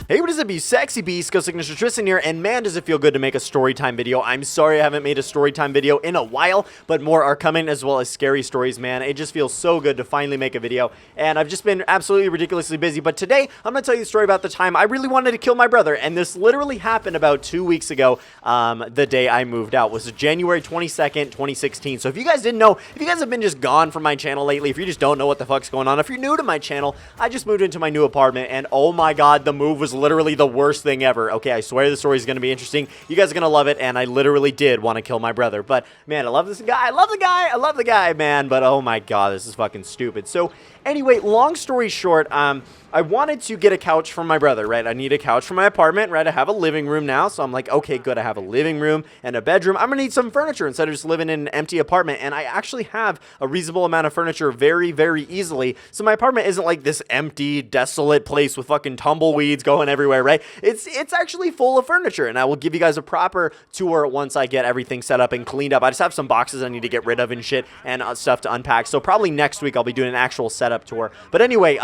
Hey, what is up, you sexy beast? GhostSickness, Tristan here, and man, does it feel good to make a storytime video. I'm sorry I haven't made a storytime video in a while, but more are coming, as well as scary stories, man. It just feels so good to finally make a video, and I've just been absolutely ridiculously busy. But today, I'm going to tell you the story about the time I really wanted to kill my brother, and this literally happened about 2 weeks ago, the day I moved out. It was January 22nd, 2016. So if you guys didn't know, if you guys have been just gone from my channel lately, if you just don't know what the fuck's going on, if you're new to my channel, I just moved into my new apartment, and oh my god, the move was literally the worst thing ever. Okay, I swear the story is going to be interesting. You guys are going to love it, and I literally did want to kill my brother. But, man, I love this guy. I love the guy, man. But, oh my god, this is fucking stupid. So, anyway, long story short, I wanted to get a couch for my brother, right? I need a couch for my apartment, right? I have a living room now, so I'm like, okay, good. I have a living room and a bedroom. I'm going to need some furniture instead of just living in an empty apartment, and I actually have a reasonable amount of furniture very, very easily, so my apartment isn't like this empty, desolate place with fucking tumbleweeds going everywhere, right? It's actually full of furniture, and I will give you guys a proper tour once I get everything set up and cleaned up. I just have some boxes I need to get rid of and shit, and stuff to unpack, so probably next week I'll be doing an actual setup tour. But anyway,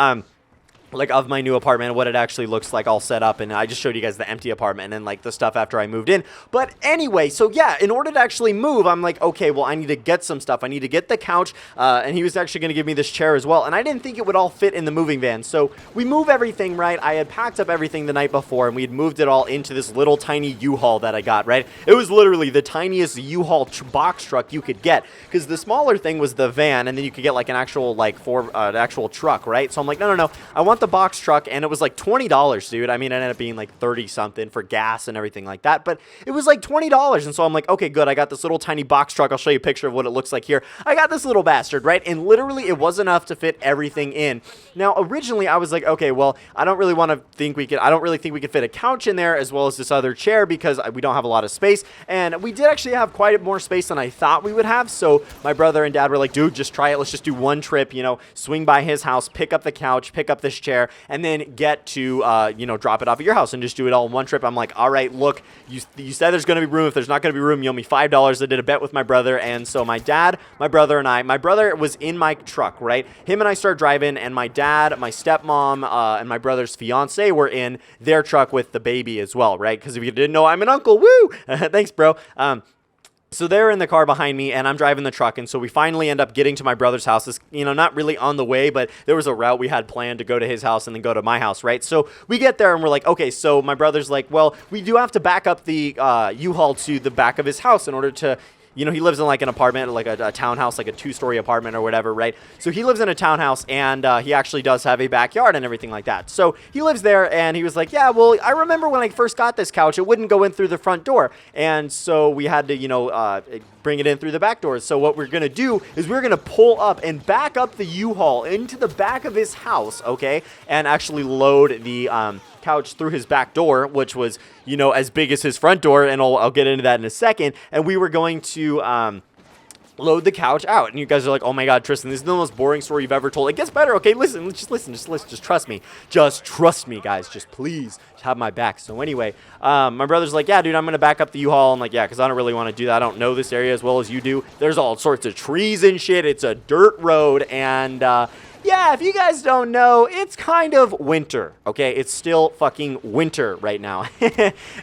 like of my new apartment, what it actually looks like all set up, and I just showed you guys the empty apartment and like the stuff after I moved in. But anyway, so yeah, in order to actually move, I'm like, okay, well, I need to get some stuff. I need to get the couch, and he was actually going to give me this chair as well, and I didn't think it would all fit in the moving van. So we move everything, right? I had packed up everything the night before, and we had moved it all into this little tiny U-Haul that I got, right? It was literally the tiniest U-Haul box truck you could get, because the smaller thing was the van, and then you could get like an actual an actual truck, right? So I'm like, no, I want the box truck, and it was like $20, dude. I mean, it ended up being like 30 something for gas and everything like that, but it was like $20, and so I'm like, okay, good. I got this little tiny box truck. I'll show you a picture of what it looks like here. I got this little bastard, right? And literally, it was enough to fit everything in. Now, originally, I was like, okay, well, I don't really think we could fit a couch in there as well as this other chair because we don't have a lot of space, and we did actually have quite more space than I thought we would have. So my brother and dad were like, dude, just try it. Let's just do one trip, swing by his house, pick up the couch, pick up this chair, and then get to, drop it off at your house and just do it all in one trip. I'm like, all right, look, you said there's going to be room. If there's not going to be room, you owe me $5. I did a bet with my brother, and so my dad, my brother, and my brother was in my truck, right? Him and I started driving, and my dad, my stepmom, and my brother's fiance were in their truck with the baby as well, right? Because if you didn't know, I'm an uncle, woo! Thanks, bro. So they're in the car behind me, and I'm driving the truck, and so we finally end up getting to my brother's house. It's, not really on the way, but there was a route we had planned to go to his house and then go to my house, right? So we get there, and we're like, okay, so my brother's like, well, we do have to back up the U-Haul to the back of his house in order to... he lives in like an apartment, like a townhouse, like a 2-story apartment or whatever, right? So he lives in a townhouse, and he actually does have a backyard and everything like that. So he lives there, and he was like, yeah, well, I remember when I first got this couch, it wouldn't go in through the front door. And so we had to, bring it in through the back doors. So what we're going to do is we're going to pull up and back up the U-Haul into the back of his house, okay? And actually load the couch through his back door, which was, as big as his front door, and I'll get into that in a second. And we were going to load the couch out, and you guys are like, oh my god, Tristan, this is the most boring story you've ever told. It gets better. Okay, listen, just trust me, guys, just please, just have my back. So anyway, my brother's like, yeah, dude, I'm gonna back up the U-Haul. I'm like, yeah, because I don't really want to do that. I don't know this area as well as you do. There's all sorts of trees and shit. It's a dirt road, and yeah, if you guys don't know, it's kind of winter, okay? It's still fucking winter right now.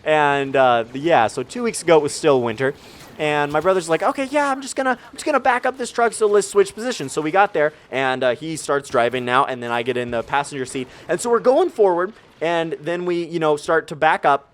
And yeah, so 2 weeks ago it was still winter. And my brother's like, okay, yeah, I'm just gonna back up this truck, so let's switch positions. So we got there, and he starts driving now, and then I get in the passenger seat. And so we're going forward, and then we, start to back up.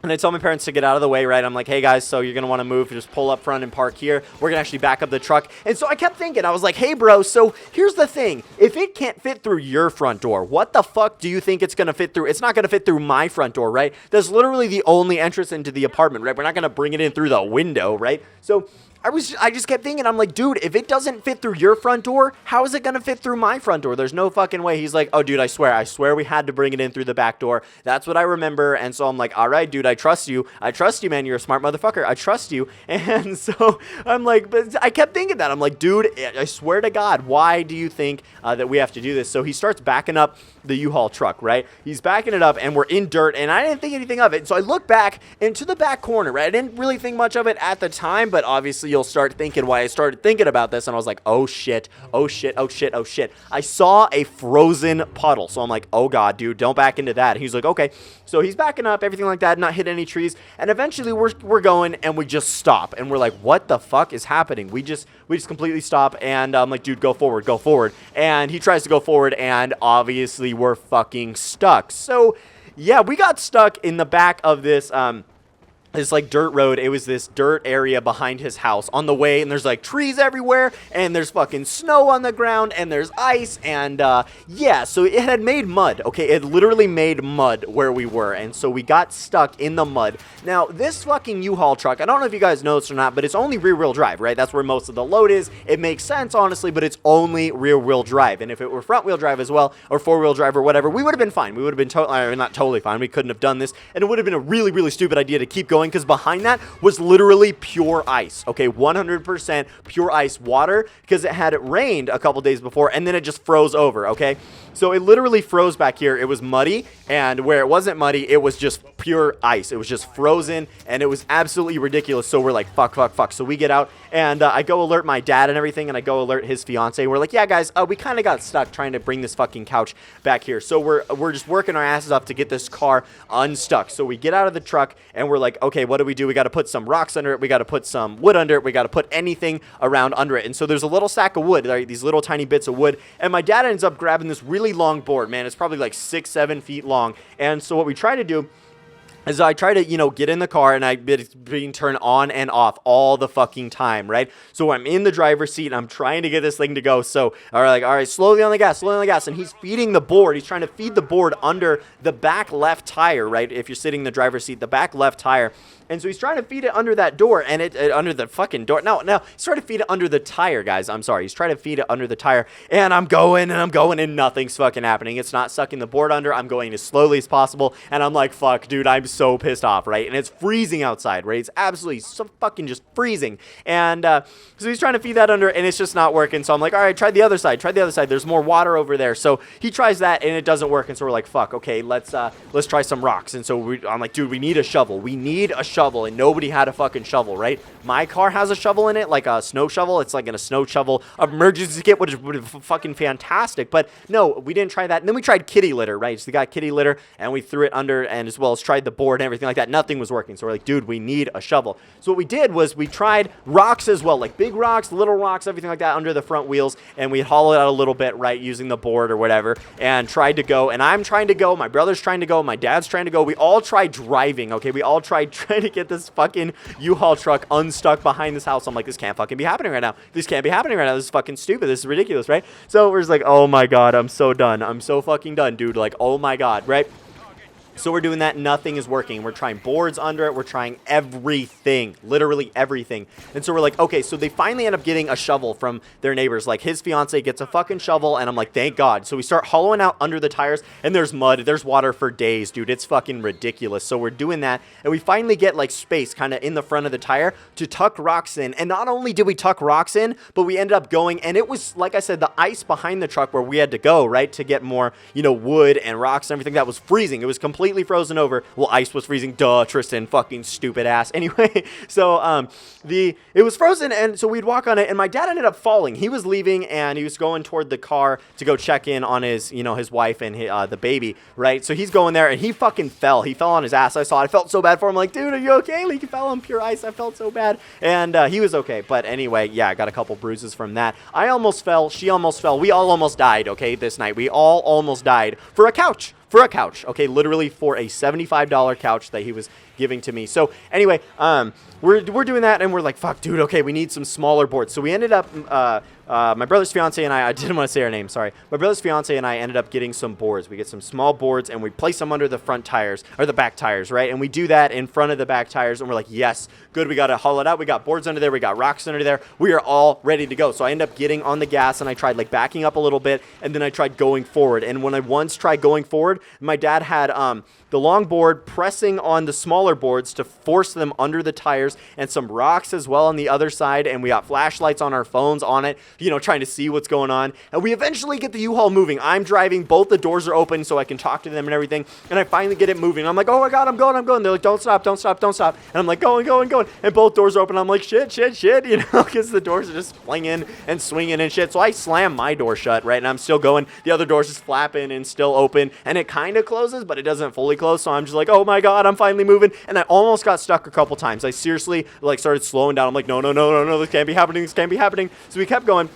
And I tell my parents to get out of the way, right? I'm like, hey, guys, so you're going to want to move. Just pull up front and park here. We're going to actually back up the truck. And so I kept thinking, I was like, hey, bro, so here's the thing. If it can't fit through your front door, what the fuck do you think it's going to fit through? It's not going to fit through my front door, right? That's literally the only entrance into the apartment, right? We're not going to bring it in through the window, right? So I just kept thinking, I'm like, dude, if it doesn't fit through your front door, how is it going to fit through my front door? There's no fucking way. He's like, oh, dude, I swear we had to bring it in through the back door. That's what I remember. And so I'm like, all right, dude, I trust you, man, you're a smart motherfucker, I trust you. And so I'm like, but I kept thinking that, I'm like, dude, I swear to God, why do you think that we have to do this? So he starts backing up the U-Haul truck, right? He's backing it up, and we're in dirt, and I didn't think anything of it. So I look back into the back corner, right? I didn't really think much of it at the time, but obviously you'll start thinking why I started thinking about this, and I was like, oh shit, oh shit, oh shit, oh shit. I saw a frozen puddle, so I'm like, oh God, dude, don't back into that. And he's like, okay. So he's backing up, everything like that, not hit any trees, and eventually we're going, and we just stop, and we're like, what the fuck is happening? We just completely stop, and I'm like, dude, go forward. And he tries to go forward, and obviously we're fucking stuck. So yeah, we got stuck in the back of this this like dirt road. It was this dirt area behind his house on the way, and there's like trees everywhere, and there's fucking snow on the ground, and there's ice, and yeah, so it had made mud. Okay, it literally made mud where we were, and so we got stuck in the mud. Now this fucking U-Haul truck, I don't know if you guys know this or not, but it's only rear-wheel drive, right? That's where most of the load is. It makes sense, honestly, but it's only rear-wheel drive, and if it were front-wheel drive as well, or four-wheel drive or whatever, we would have been fine. We would have been not totally fine. We couldn't have done this, and it would have been a really, really stupid idea to keep going, because behind that was literally pure ice. Okay, 100% pure ice water, because it had rained a couple days before, and then it just froze over. Okay, so it literally froze back here. It was muddy, and where it wasn't muddy, it was just pure ice. It was just frozen, and it was absolutely ridiculous. So we're like, fuck. So we get out, and I go alert my dad and everything, and I go alert his fiance. We're like, yeah, guys, we kind of got stuck trying to bring this fucking couch back here. So we're just working our asses off to get this car unstuck. So we get out of the truck, and we're like, okay, what do? We got to put some rocks under it. We got to put some wood under it. We got to put anything around under it. And so there's a little sack of wood, right? These little tiny bits of wood. And my dad ends up grabbing this really long board, man. It's probably like 6-7 feet long. And so what we try to do is I try to, get in the car, and it's being turned on and off all the fucking time, right? So I'm in the driver's seat, and I'm trying to get this thing to go. So, all right, slowly on the gas. And he's feeding the board. He's trying to feed the board under the back left tire, right? If you're sitting in the driver's seat, the back left tire. And so he's trying to feed it under that door, and it under the fucking door. No, he's trying to feed it under the tire, guys. I'm sorry. He's trying to feed it under the tire, and I'm going, and nothing's fucking happening. It's not sucking the board under. I'm going as slowly as possible, and I'm like, fuck, dude, I'm so pissed off, right? And it's freezing outside, right? It's absolutely so fucking just freezing. And so he's trying to feed that under, and it's just not working. So I'm like, all right, try the other side. There's more water over there. So he tries that, and it doesn't work. And so we're like, fuck, okay, let's try some rocks. And so I'm like, dude, we need a shovel. And nobody had a fucking shovel, right? My car has a shovel in it, like a snow shovel. It's like in a snow shovel emergency kit, which would be fucking fantastic. But no, we didn't try that. And then we tried kitty litter, right? So we got kitty litter, and we threw it under, and as well as tried the board and everything like that. Nothing was working. So we're like, dude, we need a shovel. So what we did was we tried rocks as well, like big rocks, little rocks, everything like that under the front wheels, and we hollowed out a little bit, right, using the board or whatever, and tried to go. And I'm trying to go. My brother's trying to go. My dad's trying to go. We all tried driving, okay? We all tried trying to get this fucking U-Haul truck unstuck behind this house. I'm like, this can't fucking be happening right now. This is fucking stupid. This is ridiculous, right? So we're just like, oh my God, I'm so done. I'm so fucking done, dude. Like, oh my God, right? So we're doing that. Nothing is working. We're trying boards under it. We're trying everything, literally everything. And so we're like, okay, so they finally end up getting a shovel from their neighbors. Like his fiance gets a fucking shovel, and I'm like, thank God. So we start hollowing out under the tires, and there's mud. There's water for days, dude. It's fucking ridiculous. So we're doing that, and we finally get like space kind of in the front of the tire to tuck rocks in. And not only did we tuck rocks in, but we ended up going, and it was, like I said, the ice behind the truck where we had to go, right, to get more, wood and rocks and everything that was freezing. It was completely frozen over. Well, ice was freezing. Duh, Tristan, fucking stupid ass. Anyway, so it was frozen, and so we'd walk on it, and my dad ended up falling. He was leaving, and he was going toward the car to go check in on his, his wife and the baby, right? So he's going there, and he fucking fell. He fell on his ass. I saw it. I felt so bad for him. Like, dude, are you okay? Like, he fell on pure ice. I felt so bad, and he was okay. But anyway, yeah, I got a couple bruises from that. I almost fell. She almost fell. We all almost died, okay, this night. We all almost died for a couch. Okay, literally for a $75 couch that he was giving to me. So anyway, we're doing that, and we're like, fuck, dude, okay, we need some smaller boards. So we ended up my brother's fiance and I didn't want to say her name, sorry. My brother's fiance and I ended up getting some boards. We get some small boards and we place them under the front tires, or the back tires, right? And we do that in front of the back tires and we're like, yes, good, we got to haul it out. We got boards under there, we got rocks under there. We are all ready to go. So I end up getting on the gas and I tried like backing up a little bit and then I tried going forward. And when I once tried going forward, my dad had the long board pressing on the smaller boards to force them under the tires and some rocks as well on the other side. And we got flashlights on our phones on it, you know, trying to see what's going on. And we eventually get the U-Haul moving. I'm driving, both the doors are open so I can talk to them and everything. And I finally get it moving. I'm like, oh my God, I'm going. They're like, don't stop. And I'm like, going. And both doors are open. I'm like, shit, you know, because the doors are just flinging and swinging and shit. So I slam my door shut, right? And I'm still going. The other door's just flapping and still open. And it kind of closes, but it doesn't fully close. So I'm just like, oh my God, I'm finally moving. And I almost got stuck a couple times. I seriously like started slowing down. I'm like, no, this can't be happening. So we kept going.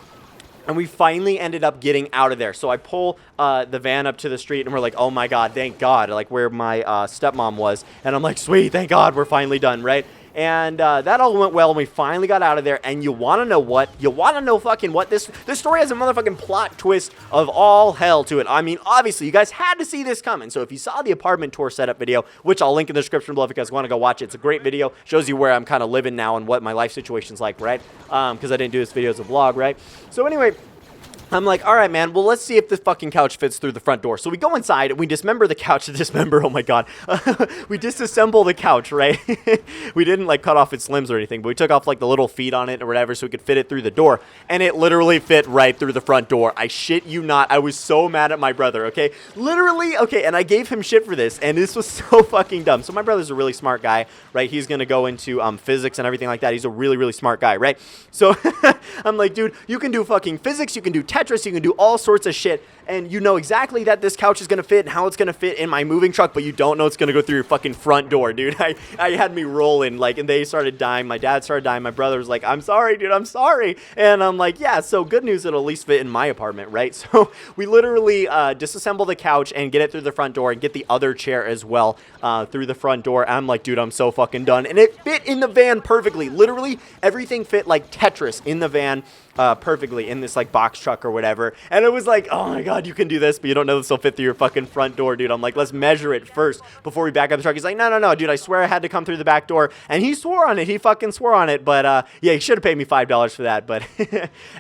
And we finally ended up getting out of there. So I pull the van up to the street and we're like, oh my God, thank God, like where my stepmom was. And I'm like, sweet, thank God, we're finally done, right? And that all went well and we finally got out of there. And you want to know what? You want to know fucking what? This story has a motherfucking plot twist of all hell to it. I mean, obviously, you guys had to see this coming. So if you saw the apartment tour setup video, which I'll link in the description below if you guys want to go watch it. It's a great video. Shows you where I'm kind of living now and what my life situation's like, right? Because I didn't do this video as a vlog, right? So anyway, I'm like, all right, man, well, let's see if this fucking couch fits through the front door. So we go inside and we dismember the couch. Oh my God. We disassemble the couch, right? We didn't like cut off its limbs or anything, but we took off like the little feet on it or whatever so we could fit it through the door. And it literally fit right through the front door. I shit you not. I was so mad at my brother, okay? Literally, okay, and I gave him shit for this, and this was so fucking dumb. So my brother's a really smart guy, right? He's going to go into physics and everything like that. He's a really, really smart guy, right? So I'm like, dude, you can do fucking physics, you can do Tetris, you can do all sorts of shit, and you know exactly that this couch is going to fit and how it's going to fit in my moving truck, but you don't know it's going to go through your fucking front door, dude. I had me rolling, like, and they started dying. My dad started dying. My brother was like, I'm sorry, dude, I'm sorry. And I'm like, yeah, so good news, it'll at least fit in my apartment, right? So we literally disassemble the couch and get it through the front door and get the other chair as well through the front door. I'm like, dude, I'm so fucking done. And it fit in the van perfectly. Literally everything fit like Tetris in the van perfectly in this like box truck or whatever. And it was like, oh my God, you can do this, but you don't know this will fit through your fucking front door, dude. I'm like, let's measure it first before we back up the truck. He's like, no, dude, I swear I had to come through the back door. And he swore on it. He fucking swore on it. But yeah, he should have paid me $5 for that. But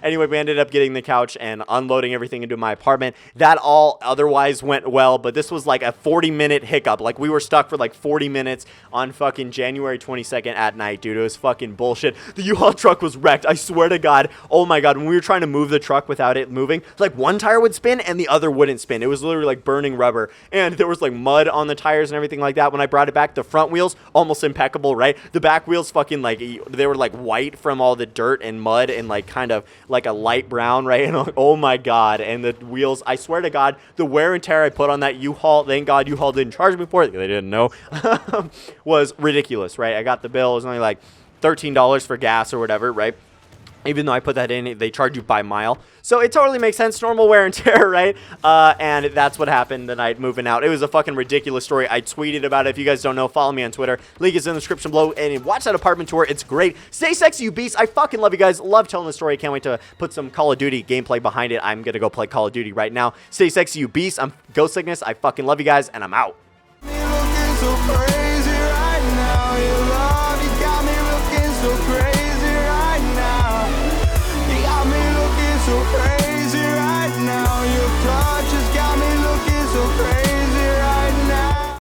anyway, we ended up getting the couch and unloading everything into my apartment. That all otherwise went well, but this was like a 40-minute hiccup. Like we were stuck for like 40 minutes on fucking January 22nd at night, dude. It was fucking bullshit. The U-Haul truck was wrecked. I swear to God. Oh my God, when we were trying to move the truck without it moving, like one tire would spin and the other wouldn't spin. It was literally like burning rubber, and there was like mud on the tires and everything like that. When I brought it back, the front wheels almost impeccable, right? The back wheels fucking like they were like white from all the dirt and mud and like kind of like a light brown, right? And like, oh my God. And the wheels, I swear to God, the wear and tear I put on that U-Haul, thank God U-Haul didn't charge me for it, they didn't know, was ridiculous, right? I got the bill. It was only like $13 for gas or whatever, right? Even though I put that in, they charge you by mile. So it totally makes sense. Normal wear and tear, right? And that's what happened the night moving out. It was a fucking ridiculous story. I tweeted about it. If you guys don't know, follow me on Twitter. Link is in the description below. And watch that apartment tour. It's great. Stay sexy, you beasts. I fucking love you guys. Love telling the story. Can't wait to put some Call of Duty gameplay behind it. I'm going to go play Call of Duty right now. Stay sexy, you beasts. I'm GhostSickness. I fucking love you guys. And I'm out. So crazy right now, your love, you got me looking so crazy.